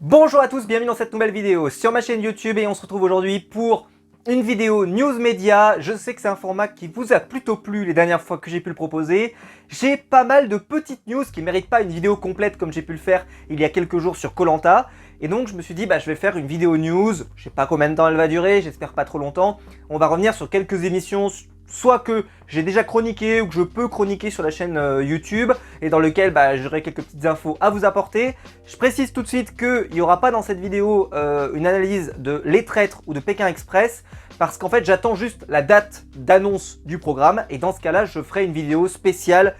Bonjour à tous, bienvenue dans cette nouvelle vidéo sur ma chaîne YouTube et on se retrouve aujourd'hui pour une vidéo news média. Je sais que c'est un format qui vous a plutôt plu les dernières fois que j'ai pu le proposer. J'ai pas mal de petites news qui ne méritent pas une vidéo complète comme j'ai pu le faire il y a quelques jours sur Koh Lanta. Et donc je me suis dit je vais faire une vidéo news, je sais pas combien de temps elle va durer, j'espère pas trop longtemps. On va revenir sur quelques émissions, soit que j'ai déjà chroniqué ou que je peux chroniquer sur la chaîne YouTube et dans lequel j'aurai quelques petites infos à vous apporter. Je précise tout de suite qu'il n'y aura pas dans cette vidéo une analyse de Les Traîtres ou de Pékin Express parce qu'en fait j'attends juste la date d'annonce du programme et dans ce cas là je ferai une vidéo spéciale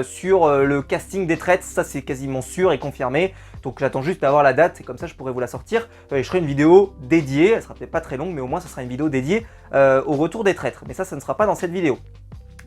sur le casting des Traîtres, ça c'est quasiment sûr et confirmé. Donc j'attends juste d'avoir la date et comme ça je pourrai vous la sortir et je ferai une vidéo dédiée, elle sera peut-être pas très longue mais au moins ce sera une vidéo dédiée au retour des Traîtres. Mais ça ne sera pas dans cette vidéo.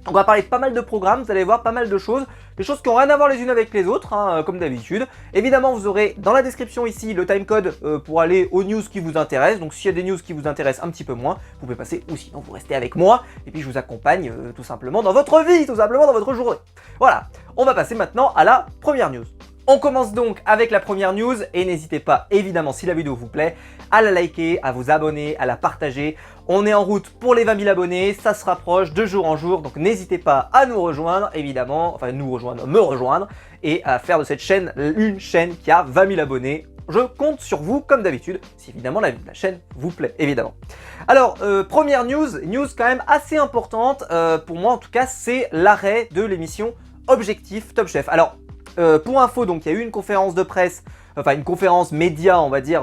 On va parler de pas mal de programmes, vous allez voir pas mal de choses, des choses qui n'ont rien à voir les unes avec les autres, comme d'habitude. Évidemment, vous aurez dans la description ici le timecode pour aller aux news qui vous intéressent. Donc s'il y a des news qui vous intéressent un petit peu moins, vous pouvez passer ou sinon vous restez avec moi et puis je vous accompagne tout simplement dans votre vie, tout simplement dans votre journée. Voilà, on va passer maintenant à la première news. On commence donc avec la première news et n'hésitez pas, évidemment, si la vidéo vous plaît, à la liker, à vous abonner, à la partager. On est en route pour les 20 000 abonnés, ça se rapproche de jour en jour, donc n'hésitez pas à nous rejoindre, évidemment, enfin me rejoindre, et à faire de cette chaîne une chaîne qui a 20 000 abonnés. Je compte sur vous, comme d'habitude, si évidemment la chaîne vous plaît, évidemment. Alors, première news quand même assez importante, pour moi en tout cas, c'est l'arrêt de l'émission Objectif Top Chef. Alors, pour info, donc il y a eu une conférence de presse, enfin une conférence média on va dire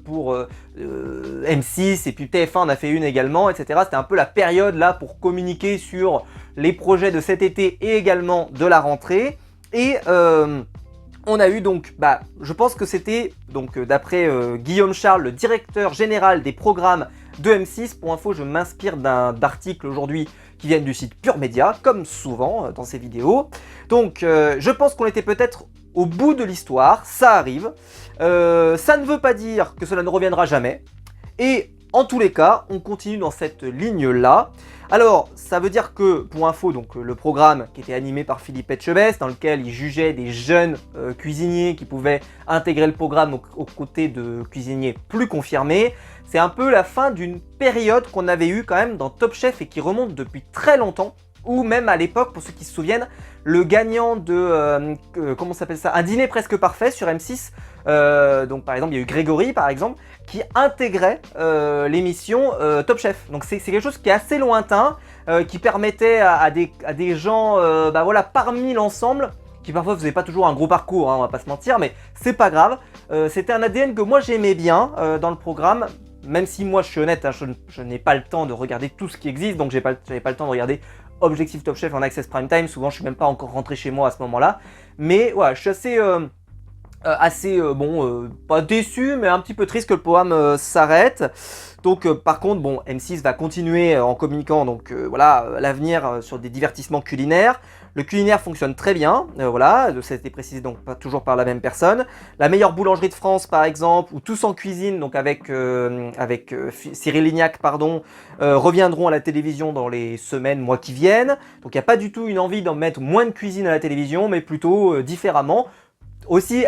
pour M6 et puis TF1 en a fait une également, etc. C'était un peu la période là pour communiquer sur les projets de cet été et également de la rentrée. Et on a eu donc, je pense que c'était donc d'après Guillaume Charles, le directeur général des programmes de M6. Pour info, je m'inspire d'articles aujourd'hui qui viennent du site Pure Média, comme souvent dans ces vidéos. Donc je pense qu'on était peut-être au bout de l'histoire, ça arrive. Ça ne veut pas dire que cela ne reviendra jamais. Et en tous les cas, on continue dans cette ligne-là. Alors, ça veut dire que, pour info, donc le programme qui était animé par Philippe Etchebest, dans lequel il jugeait des jeunes cuisiniers qui pouvaient intégrer le programme aux côtés de cuisiniers plus confirmés, c'est un peu la fin d'une période qu'on avait eue quand même dans Top Chef et qui remonte depuis très longtemps, ou même à l'époque, pour ceux qui se souviennent, le gagnant de, comment s'appelle ça, Un dîner presque parfait sur M6, donc par exemple il y a eu Grégory par exemple, qui intégrait l'émission Top Chef. Donc c'est quelque chose qui est assez lointain, qui permettait à des gens, voilà, parmi l'ensemble, qui parfois faisaient pas toujours un gros parcours, on va pas se mentir, mais c'est pas grave. C'était un ADN que moi j'aimais bien dans le programme, même si moi je suis honnête, je n'ai pas le temps de regarder tout ce qui existe, donc j'avais pas le temps de regarder Objectif Top Chef en Access Prime Time, souvent je suis même pas encore rentré chez moi à ce moment-là, mais voilà, je suis assez pas déçu, mais un petit peu triste que le programme s'arrête. Donc par contre, bon, M6 va continuer en communiquant, donc voilà, l'avenir sur des divertissements culinaires. Le culinaire fonctionne très bien, voilà, ça a été précisé donc pas toujours par la même personne. La meilleure boulangerie de France par exemple, ou Tous en cuisine, donc avec Cyril Lignac, pardon, reviendront à la télévision dans les semaines, mois qui viennent. Donc il n'y a pas du tout une envie d'en mettre moins de cuisine à la télévision, mais plutôt différemment. Aussi,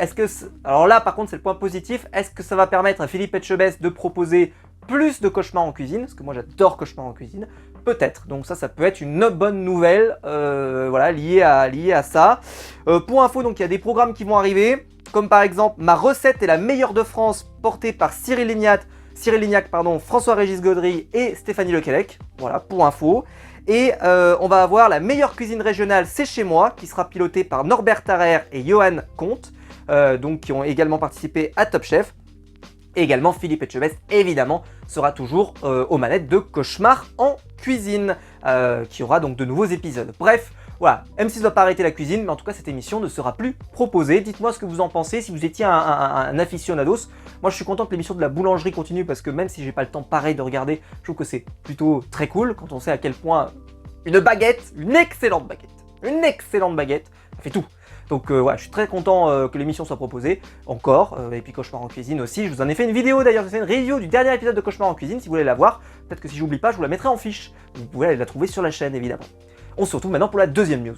alors là par contre c'est le point positif, est-ce que ça va permettre à Philippe Etchebest de proposer plus de cauchemars en cuisine? Parce que moi j'adore cauchemars en cuisine, peut-être. Donc ça peut être une bonne nouvelle, voilà, liée à ça. Pour info, donc il y a des programmes qui vont arriver, comme par exemple Ma recette est la meilleure de France, portée par Cyril Lignac, François-Régis Gaudry et Stéphanie Lequelec. Voilà, pour info. Et on va avoir la meilleure cuisine régionale, c'est chez moi, qui sera pilotée par Norbert Tarrer et Johan Comte, donc qui ont également participé à Top Chef. Et également Philippe Etchebest, évidemment, sera toujours aux manettes de Cauchemar en cuisine, qui aura donc de nouveaux épisodes. Bref, voilà, M6 ne va pas arrêter la cuisine, mais en tout cas cette émission ne sera plus proposée. Dites-moi ce que vous en pensez, si vous étiez un aficionados. Moi je suis content que l'émission de la boulangerie continue, parce que même si j'ai pas le temps pareil de regarder, je trouve que c'est plutôt très cool, quand on sait à quel point une excellente baguette, ça fait tout. Donc voilà, je suis très content que l'émission soit proposée, encore, et puis Cauchemar en cuisine aussi. Je vous en ai fait une vidéo d'ailleurs, j'ai fait une review du dernier épisode de Cauchemar en cuisine, si vous voulez la voir. Peut-être que si j'oublie pas, je vous la mettrai en fiche. Vous pouvez aller la trouver sur la chaîne, évidemment. On se retrouve maintenant pour la deuxième news.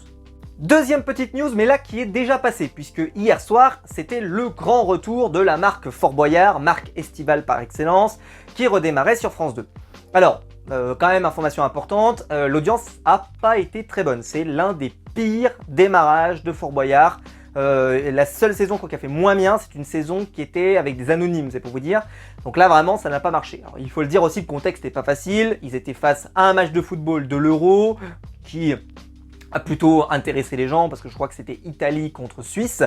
Deuxième petite news, mais là qui est déjà passée, puisque hier soir, c'était le grand retour de la marque Fort Boyard, marque estivale par excellence, qui redémarrait sur France 2. Alors, quand même, information importante, l'audience a pas été très bonne. C'est l'un des pires démarrages de Fort Boyard. La seule saison qui a fait moins bien, c'est une saison qui était avec des anonymes, c'est pour vous dire. Donc là, vraiment, ça n'a pas marché. Alors, il faut le dire aussi, le contexte n'est pas facile. Ils étaient face à un match de football de l'Euro, qui a plutôt intéressé les gens, parce que je crois que c'était Italie contre Suisse.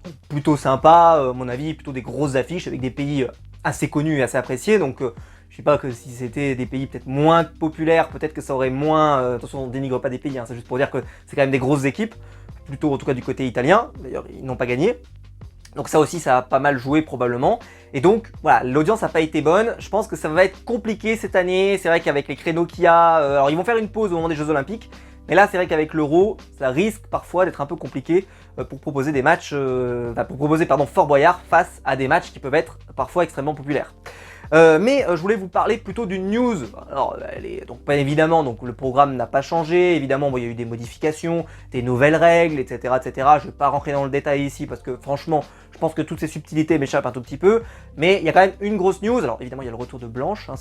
Donc, plutôt sympa, à mon avis, plutôt des grosses affiches avec des pays assez connus et assez appréciés. Donc, je sais pas que si c'était des pays peut-être moins populaires, peut-être que ça aurait moins... attention, on ne dénigre pas des pays, hein, c'est juste pour dire que c'est quand même des grosses équipes. Plutôt en tout cas du côté italien, d'ailleurs ils n'ont pas gagné. Donc ça aussi, ça a pas mal joué probablement. Et donc voilà, l'audience n'a pas été bonne. Je pense que ça va être compliqué cette année. C'est vrai qu'avec les créneaux qu'il y a, alors ils vont faire une pause au moment des Jeux Olympiques. Mais là, c'est vrai qu'avec l'Euro, ça risque parfois d'être un peu compliqué pour proposer des matchs, Fort Boyard face à des matchs qui peuvent être parfois extrêmement populaires. Mais je voulais vous parler plutôt d'une news. Alors, donc pas évidemment, donc le programme n'a pas changé. Évidemment, bon, il y a eu des modifications, des nouvelles règles, etc., etc. Je vais pas rentrer dans le détail ici parce que franchement, je pense que toutes ces subtilités m'échappent un tout petit peu. Mais il y a quand même une grosse news. Alors évidemment, il y a le retour de Blanche, hein,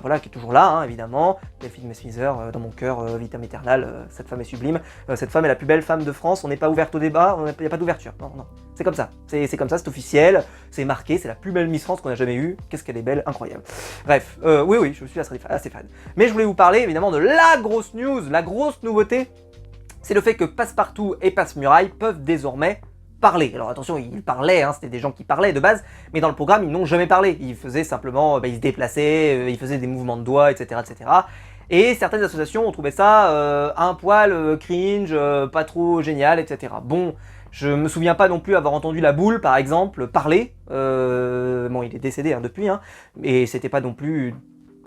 voilà, qui est toujours là, hein, évidemment. Delphine Mesmiser, dans mon cœur, vitam aeternam, cette femme est sublime. Cette femme est la plus belle femme de France. On n'est pas ouverte au débat, il n'y a pas d'ouverture. Non, non, c'est comme ça. C'est comme ça, c'est officiel, c'est marqué, c'est la plus belle Miss France qu'on a jamais eue. Qu'est-ce qu'elle est belle, incroyable. Bref, oui, je suis assez fan. Mais je voulais vous parler évidemment de la grosse news, la grosse nouveauté, c'est le fait que Passepartout et Passe-Muraille peuvent désormais parler. Alors attention, ils parlaient, hein, c'était des gens qui parlaient de base, mais dans le programme, ils n'ont jamais parlé. Ils faisaient simplement, ils se déplaçaient, ils faisaient des mouvements de doigts, etc., etc. Et certaines associations ont trouvé ça un poil cringe, pas trop génial, etc. Bon, je me souviens pas non plus avoir entendu La Boule, par exemple, parler. Bon, il est décédé hein, depuis, hein, mais c'était pas non plus...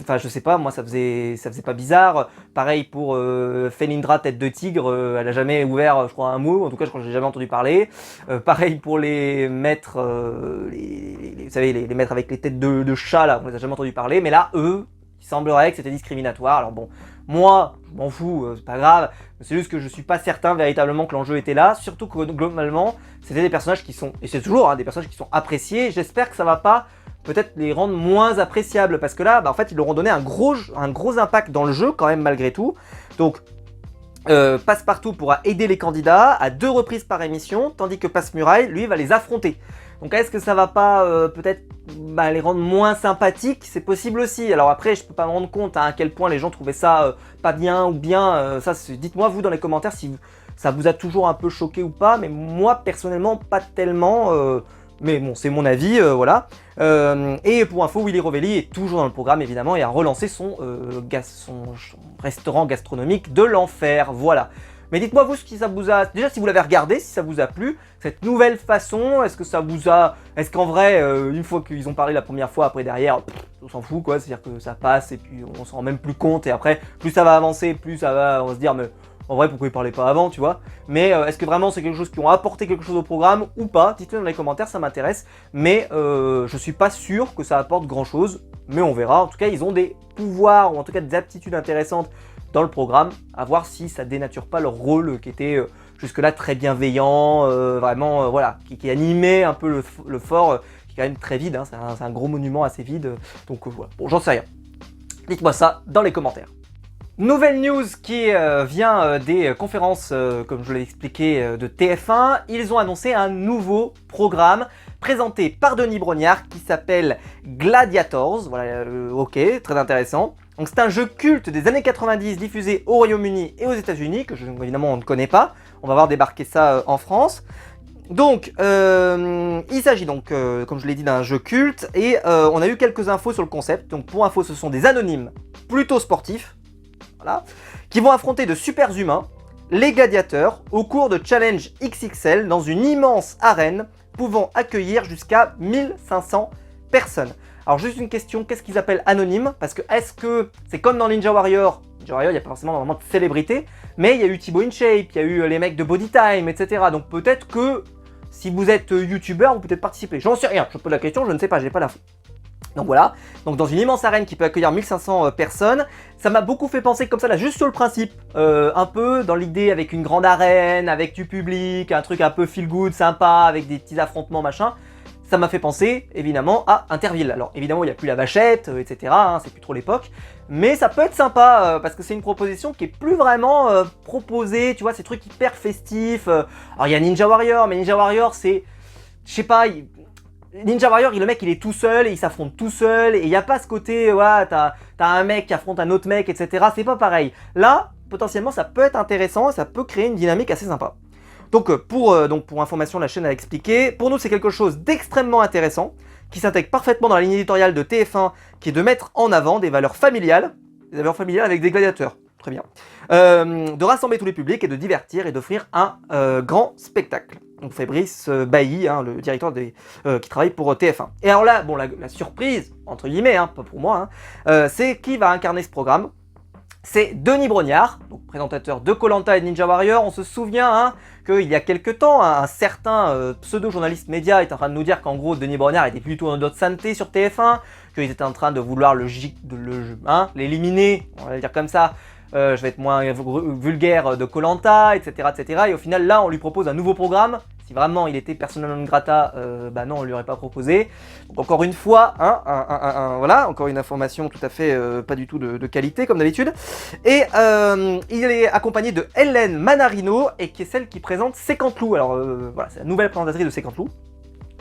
Enfin, je sais pas, moi ça faisait pas bizarre. Pareil pour Felindra, tête de tigre, elle a jamais ouvert, je crois, un mot. En tout cas, je crois que j'ai jamais entendu parler. Pareil pour les maîtres, vous savez, les maîtres avec les têtes de chat, là, on les a jamais entendu parler. Mais là, eux, il semblerait que c'était discriminatoire. Alors bon, moi, je m'en fous, c'est pas grave. C'est juste que je suis pas certain véritablement que l'enjeu était là. Surtout que globalement, c'était des personnages qui sont, et c'est toujours hein, des personnages qui sont appréciés. J'espère que ça va pas peut-être les rendre moins appréciables parce que là, en fait, ils leur ont donné un gros impact dans le jeu quand même malgré tout. Donc, Passepartout pourra aider les candidats à 2 reprises par émission, tandis que Passe-Muraille, lui, va les affronter. Donc est-ce que ça va pas peut-être les rendre moins sympathiques? C'est possible aussi. Alors après, je peux pas me rendre compte à quel point les gens trouvaient ça pas bien ou bien. Dites-moi vous dans les commentaires si ça vous a toujours un peu choqué ou pas. Mais moi personnellement, pas tellement. Mais bon, c'est mon avis, voilà. Et pour info, Willy Rovelli est toujours dans le programme, évidemment, et a relancé son restaurant gastronomique de l'enfer, voilà. Mais dites-moi vous si ça vous a... Déjà si vous l'avez regardé, si ça vous a plu, cette nouvelle façon, est-ce que ça vous a... Est-ce qu'en vrai, une fois qu'ils ont parlé la première fois, après derrière, on s'en fout quoi, c'est-à-dire que ça passe et puis on s'en rend même plus compte et après, plus ça va avancer, plus ça va... On va se dire, mais en vrai, pourquoi ils parlaient pas avant, tu vois? Mais est-ce que vraiment c'est quelque chose qui ont apporté quelque chose au programme ou pas? Dites-le dans les commentaires, ça m'intéresse. Mais je suis pas sûr que ça apporte grand-chose, mais on verra. En tout cas, ils ont des pouvoirs ou en tout cas des aptitudes intéressantes dans le programme, à voir si ça dénature pas leur rôle qui était jusque-là très bienveillant, vraiment, voilà, qui animait un peu le fort, qui est quand même très vide, hein, c'est un gros monument assez vide, donc voilà, bon, j'en sais rien. Dites-moi ça dans les commentaires. Nouvelle news qui vient des conférences, comme je l'ai expliqué, de TF1, ils ont annoncé un nouveau programme présenté par Denis Brognard qui s'appelle Gladiators, voilà, ok, très intéressant. Donc c'est un jeu culte des années 90 diffusé au Royaume-Uni et aux États-Unis, que évidemment on ne connaît pas. On va voir débarquer ça en France. Donc il s'agit donc, comme je l'ai dit, d'un jeu culte et on a eu quelques infos sur le concept. Donc pour info, ce sont des anonymes plutôt sportifs, voilà, qui vont affronter de super humains, les gladiateurs, au cours de challenges XXL dans une immense arène pouvant accueillir jusqu'à 1500 personnes. Alors juste une question, qu'est-ce qu'ils appellent anonyme? Parce que est-ce que c'est comme dans Ninja Warrior? Ninja Warrior, il n'y a pas forcément vraiment de célébrité, mais il y a eu Thibaut InShape, il y a eu les mecs de Bodytime, etc. Donc peut-être que si vous êtes youtubeur, vous pouvez peut-être participer. J'en sais rien, je pose la question, je ne sais pas, j'ai pas l'info. Donc voilà, donc dans une immense arène qui peut accueillir 1500 personnes, ça m'a beaucoup fait penser comme ça là, juste sur le principe, un peu dans l'idée avec une grande arène, avec du public, un truc un peu feel good, sympa, avec des petits affrontements machin. Ça m'a fait penser évidemment à Interville. Alors évidemment il n'y a plus la vachette, etc. Hein, c'est plus trop l'époque, mais ça peut être sympa parce que c'est une proposition qui est plus vraiment proposée, tu vois, ces trucs hyper festifs. Alors il y a Ninja Warrior, mais Ninja Warrior c'est, je sais pas, Ninja Warrior, le mec il est tout seul, et il s'affronte tout seul, et il n'y a pas ce côté, ouais, t'as un mec qui affronte un autre mec, etc. C'est pas pareil. Là, potentiellement, ça peut être intéressant, ça peut créer une dynamique assez sympa. Donc pour information, la chaîne a expliqué, pour nous c'est quelque chose d'extrêmement intéressant, qui s'intègre parfaitement dans la ligne éditoriale de TF1, qui est de mettre en avant des valeurs familiales avec des gladiateurs. Très bien. De rassembler tous les publics et de divertir et d'offrir un grand spectacle. Donc Fabrice Bailly, hein, le directeur qui travaille pour TF1. Et alors là, bon, la surprise, entre guillemets, hein, pas pour moi, hein, c'est qui va incarner ce programme. C'est Denis Brognard, donc présentateur de Koh-Lanta et de Ninja Warrior. On se souvient hein, qu'il y a quelques temps, un certain pseudo-journaliste média est en train de nous dire qu'en gros Denis Brognard était plutôt en d'autres santé sur TF1, qu'ils étaient en train de vouloir l'éliminer, on va le dire comme ça. Je vais être moins vulgaire de Koh-Lanta, etc., etc. Et au final, là, on lui propose un nouveau programme. Si vraiment il était persona non grata, bah non, on lui aurait pas proposé. Donc encore une fois, hein, voilà, encore une information tout à fait pas du tout de qualité comme d'habitude. Et il est accompagné de Hélène Manarino, et qui est celle qui présente Sécantelou. Alors voilà, c'est la nouvelle présentatrice de Sécantelou.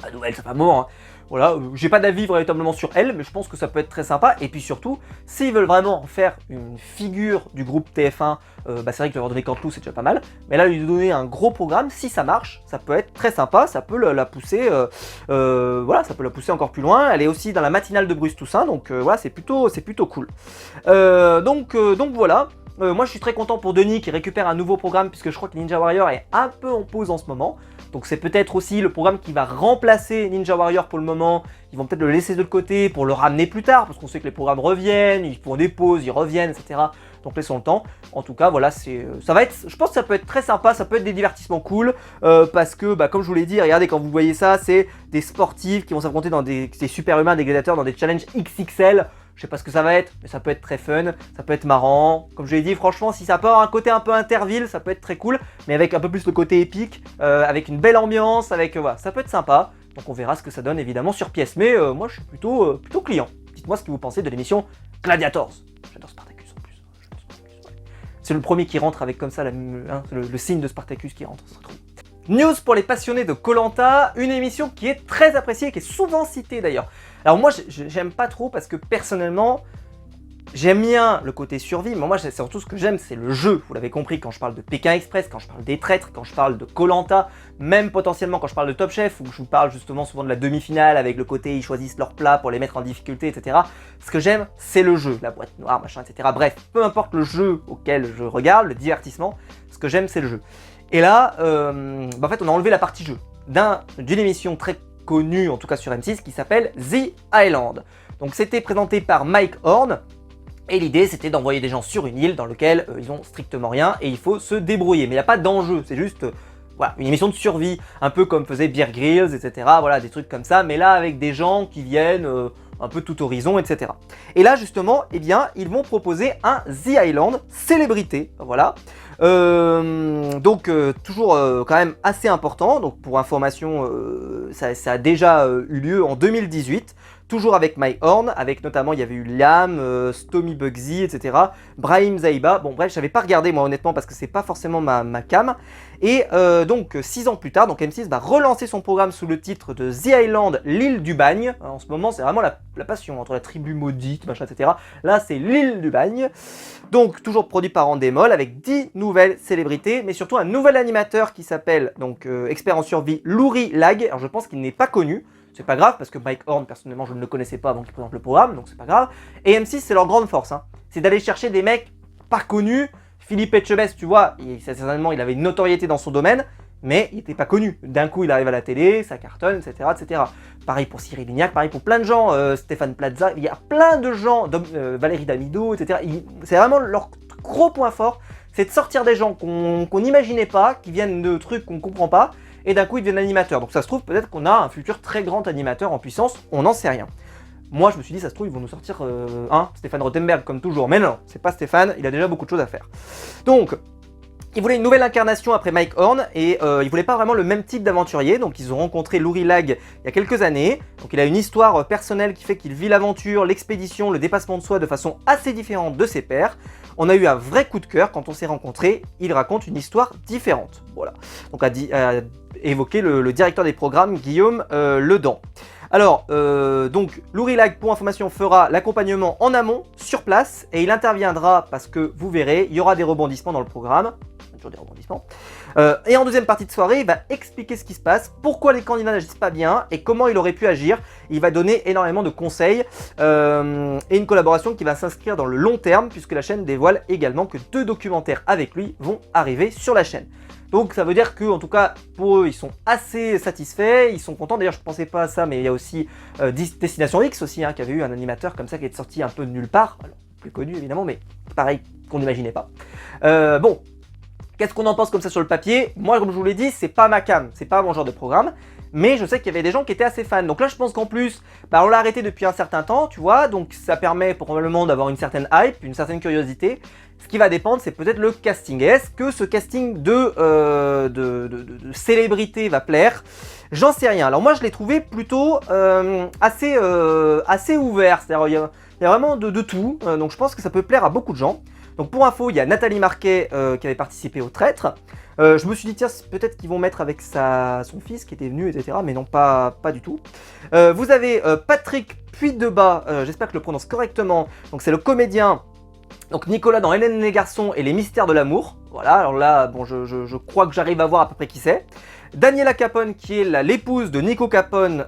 La nouvelle, ça fait un moment, hein. Voilà, j'ai pas d'avis véritablement sur elle, mais je pense que ça peut être très sympa. Et puis surtout, s'ils veulent vraiment faire une figure du groupe TF1, bah c'est vrai que leur donner Canteloup c'est déjà pas mal. Mais là, lui donner un gros programme, si ça marche, ça peut être très sympa, ça peut la pousser, voilà, ça peut la pousser encore plus loin. Elle est aussi dans la matinale de Bruce Toussaint, donc voilà, c'est plutôt cool. Donc voilà. Moi je suis très content pour Denis qui récupère un nouveau programme, puisque je crois que Ninja Warrior est un peu en pause en ce moment. Donc c'est peut-être aussi le programme qui va remplacer Ninja Warrior pour le moment. Ils vont peut-être le laisser de côté pour le ramener plus tard, parce qu'on sait que les programmes reviennent, ils font des pauses, ils reviennent, etc. Donc laissons le temps. En tout cas, voilà, ça va être, je pense que ça peut être très sympa, ça peut être des divertissements cool, parce que, bah, comme je vous l'ai dit, regardez quand vous voyez ça, c'est des sportifs qui vont s'affronter dans des super-humains, des gladiateurs, dans des challenges XXL. Je sais pas ce que ça va être, mais ça peut être très fun, ça peut être marrant. Comme je l'ai dit, franchement, si ça peut avoir un côté un peu Interville, ça peut être très cool, mais avec un peu plus le côté épique, avec une belle ambiance, avec voilà, ça peut être sympa. Donc on verra ce que ça donne évidemment sur pièce. Mais moi, je suis plutôt client. Dites-moi ce que vous pensez de l'émission Gladiators. J'adore Spartacus en plus. Ouais. C'est le premier qui rentre avec comme ça le signe de Spartacus qui rentre. C'est trop. News pour les passionnés de Koh-Lanta, une émission qui est très appréciée et qui est souvent citée d'ailleurs. Alors moi j'aime pas trop parce que personnellement j'aime bien le côté survie, mais moi c'est surtout ce que j'aime, c'est le jeu. Vous l'avez compris quand je parle de Pékin Express, quand je parle des traîtres, quand je parle de Koh-Lanta, même potentiellement quand je parle de Top Chef, où je vous parle justement souvent de la demi-finale avec le côté ils choisissent leurs plats pour les mettre en difficulté, etc. Ce que j'aime c'est le jeu, la boîte noire, machin, etc. Bref, peu importe le jeu auquel je regarde, le divertissement, ce que j'aime c'est le jeu. Et là, en fait, on a enlevé la partie jeu d'une émission très connue, en tout cas sur M6, qui s'appelle The Island. Donc c'était présenté par Mike Horn, et l'idée c'était d'envoyer des gens sur une île dans laquelle ils ont strictement rien, et il faut se débrouiller. Mais il n'y a pas d'enjeu, c'est juste voilà, une émission de survie, un peu comme faisait Bear Grylls, etc. Voilà, des trucs comme ça, mais là avec des gens qui viennent un peu tout horizon, etc. Et là justement, eh bien, ils vont proposer un The Island célébrité, voilà. Toujours quand même assez important. Donc pour information, ça a déjà eu lieu en 2018. Toujours avec Mike Horn, avec notamment il y avait eu Liam, Stomy Bugsy, etc. Brahim Zaïba. Bon bref, j'avais pas regardé moi honnêtement parce que c'est pas forcément ma cam. Et donc 6 ans plus tard, donc M6 va relancer son programme sous le titre de The Island, l'île du bagne. En ce moment c'est vraiment la passion entre la tribu maudite, machin, etc. Là c'est l'île du bagne. Donc toujours produit par Endemol avec 10 nouvelles célébrités, mais surtout un nouvel animateur qui s'appelle donc expert en survie Louri Lag. Alors je pense qu'il n'est pas connu. C'est pas grave parce que Mike Horn, personnellement, je ne le connaissais pas avant qu'il présente le programme, donc c'est pas grave. Et M6, c'est leur grande force, hein. C'est d'aller chercher des mecs pas connus. Philippe Etchebest, tu vois, certainement, il avait une notoriété dans son domaine, mais il n'était pas connu. D'un coup, il arrive à la télé, ça cartonne, etc., etc. Pareil pour Cyril Lignac, pareil pour plein de gens, Stéphane Plaza, il y a plein de gens, Valérie Damido, etc. C'est vraiment leur gros point fort, c'est de sortir des gens qu'on n'imaginait pas, qui viennent de trucs qu'on comprend pas, et d'un coup ils deviennent animateurs. Donc ça se trouve peut-être qu'on a un futur très grand animateur en puissance, on n'en sait rien. Moi, je me suis dit, ça se trouve, ils vont nous sortir Stéphane Rothenberg, comme toujours. Mais non, c'est pas Stéphane, il a déjà beaucoup de choses à faire. Donc, ils voulaient une nouvelle incarnation après Mike Horn, et ils voulaient pas vraiment le même type d'aventurier, donc ils ont rencontré Louis Lag il y a quelques années. Donc il a une histoire personnelle qui fait qu'il vit l'aventure, l'expédition, le dépassement de soi de façon assez différente de ses pairs. On a eu un vrai coup de cœur quand on s'est rencontrés, il raconte une histoire différente. Voilà, donc a évoqué le directeur des programmes, Guillaume Ledan. Alors, donc, Lourilag, pour information, fera l'accompagnement en amont, sur place, et il interviendra, parce que vous verrez, il y aura des rebondissements dans le programme. Toujours des rebondissements. Et en deuxième partie de soirée, il va expliquer ce qui se passe, pourquoi les candidats n'agissent pas bien, et comment il aurait pu agir. Il va donner énormément de conseils, et une collaboration qui va s'inscrire dans le long terme, puisque la chaîne dévoile également que 2 documentaires avec lui vont arriver sur la chaîne. Donc ça veut dire que, en tout cas, pour eux, ils sont assez satisfaits, ils sont contents. D'ailleurs, je ne pensais pas à ça, mais il y a aussi Destination X aussi, qui avait eu un animateur comme ça qui est sorti un peu de nulle part. Alors, plus connu évidemment, mais pareil qu'on n'imaginait pas. Bon, qu'est-ce qu'on en pense comme ça sur le papier? Moi, comme je vous l'ai dit, c'est pas ma cam, c'est pas mon genre de programme. Mais je sais qu'il y avait des gens qui étaient assez fans. Donc là, je pense qu'en plus, on l'a arrêté depuis un certain temps, tu vois. Donc ça permet probablement d'avoir une certaine hype, une certaine curiosité. Ce qui va dépendre, c'est peut-être le casting. Et est-ce que ce casting de célébrité va plaire? J'en sais rien. Alors moi, je l'ai trouvé plutôt assez ouvert. C'est-à-dire, il y a vraiment de tout. Donc je pense que ça peut plaire à beaucoup de gens. Donc pour info, il y a Nathalie Marquet qui avait participé au Traître. Je me suis dit, tiens, peut-être qu'ils vont mettre avec son fils qui était venu, etc. Mais non, pas du tout. Vous avez Patrick Puydebas, j'espère que je le prononce correctement. Donc c'est le comédien, donc Nicolas dans Hélène et les garçons et les mystères de l'amour. Voilà, alors là, bon, je crois que j'arrive à voir à peu près qui c'est. Daniela Capone, qui est l'épouse de Nico Capone,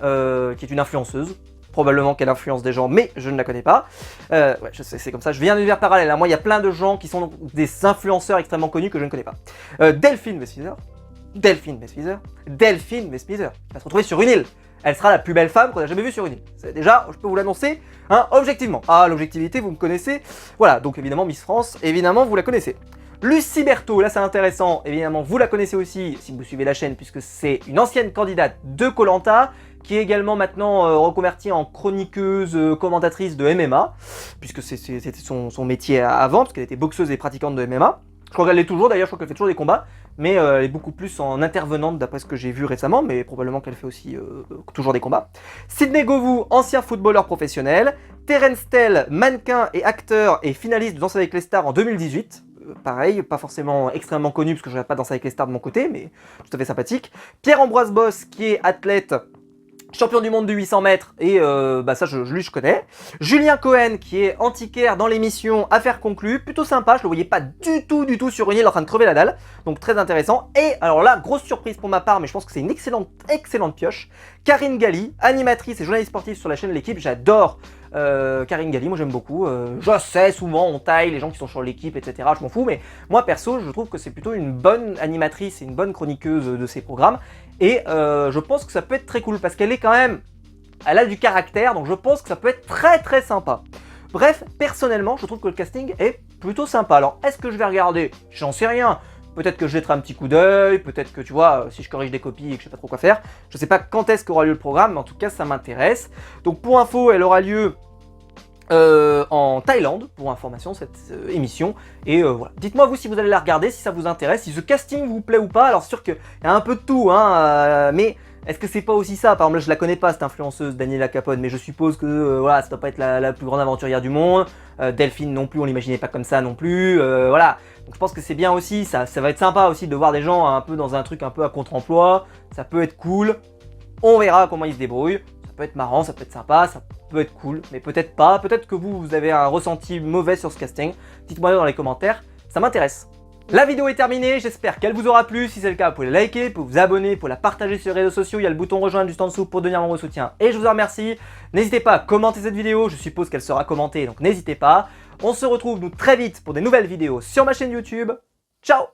qui est une influenceuse. Probablement qu'elle influence des gens, mais je ne la connais pas. Ouais, je sais, c'est comme ça. Je viens d'un univers parallèle. Hein. Moi, il y a plein de gens qui sont des influenceurs extrêmement connus que je ne connais pas. Delphine Westphizer. Delphine va se retrouver sur une île. Elle sera la plus belle femme qu'on a jamais vue sur une île. Déjà, je peux vous l'annoncer, hein, objectivement. Ah, l'objectivité, vous me connaissez. Voilà, donc évidemment, Miss France, évidemment, vous la connaissez. Lucie Berthaud, là c'est intéressant, évidemment vous la connaissez aussi si vous suivez la chaîne puisque c'est une ancienne candidate de Koh-Lanta qui est également maintenant reconvertie en chroniqueuse, commentatrice de MMA puisque c'était son métier avant parce qu'elle était boxeuse et pratiquante de MMA. Je crois qu'elle l'est toujours d'ailleurs, je crois qu'elle fait toujours des combats mais elle est beaucoup plus en intervenante d'après ce que j'ai vu récemment mais probablement qu'elle fait aussi toujours des combats. Sidney Govou, ancien footballeur professionnel. Terence Tell, mannequin et acteur et finaliste de Danse avec les stars en 2018. Pareil, pas forcément extrêmement connu parce que je ne regarde pas Danser avec les stars de mon côté, mais tout à fait sympathique. Pierre-Ambroise Boss, qui est athlète, champion du monde du 800 mètres, et ça lui je connais. Julien Cohen, qui est antiquaire dans l'émission Affaires conclues, plutôt sympa, je le voyais pas du tout sur une île en train de crever la dalle, donc très intéressant. Et alors là, grosse surprise pour ma part, mais je pense que c'est une excellente pioche, Karine Galli, animatrice et journaliste sportive sur la chaîne L'équipe, j'adore Karine Galli, moi j'aime beaucoup, je sais souvent on taille les gens qui sont sur l'équipe etc, je m'en fous, mais moi perso je trouve que c'est plutôt une bonne animatrice et une bonne chroniqueuse de ces programmes, et je pense que ça peut être très cool, parce qu'elle est quand même, elle a du caractère, donc je pense que ça peut être très sympa. Bref, personnellement je trouve que le casting est plutôt sympa, alors est-ce que je vais regarder? J'en sais rien. Peut-être que je jetterai un petit coup d'œil, peut-être que tu vois, si je corrige des copies et que je sais pas trop quoi faire. Je sais pas quand est-ce qu'aura lieu le programme, mais en tout cas ça m'intéresse. Donc pour info, elle aura lieu en Thaïlande, pour information, cette émission. Et voilà. Dites-moi vous si vous allez la regarder, si ça vous intéresse, si ce casting vous plaît ou pas. Alors c'est sûr qu'il y a un peu de tout, hein, mais est-ce que c'est pas aussi ça? Par exemple, là, je la connais pas cette influenceuse Daniela Capone, mais je suppose que voilà, ça doit pas être la plus grande aventurière du monde. Delphine non plus, on l'imaginait pas comme ça non plus. Voilà. Donc je pense que c'est bien aussi, ça va être sympa aussi de voir des gens un peu dans un truc un peu à contre-emploi. Ça peut être cool. On verra comment ils se débrouillent. Ça peut être marrant, ça peut être sympa, ça peut être cool, mais peut-être pas. Peut-être que vous avez un ressenti mauvais sur ce casting. Dites-moi dans les commentaires, ça m'intéresse. La vidéo est terminée, j'espère qu'elle vous aura plu. Si c'est le cas, vous pouvez la liker, vous pouvez vous abonner, vous pouvez la partager sur les réseaux sociaux. Il y a le bouton rejoindre juste en dessous pour donner un membre de soutien. Et je vous en remercie. N'hésitez pas à commenter cette vidéo, je suppose qu'elle sera commentée, donc n'hésitez pas. On se retrouve nous très vite pour des nouvelles vidéos sur ma chaîne YouTube. Ciao!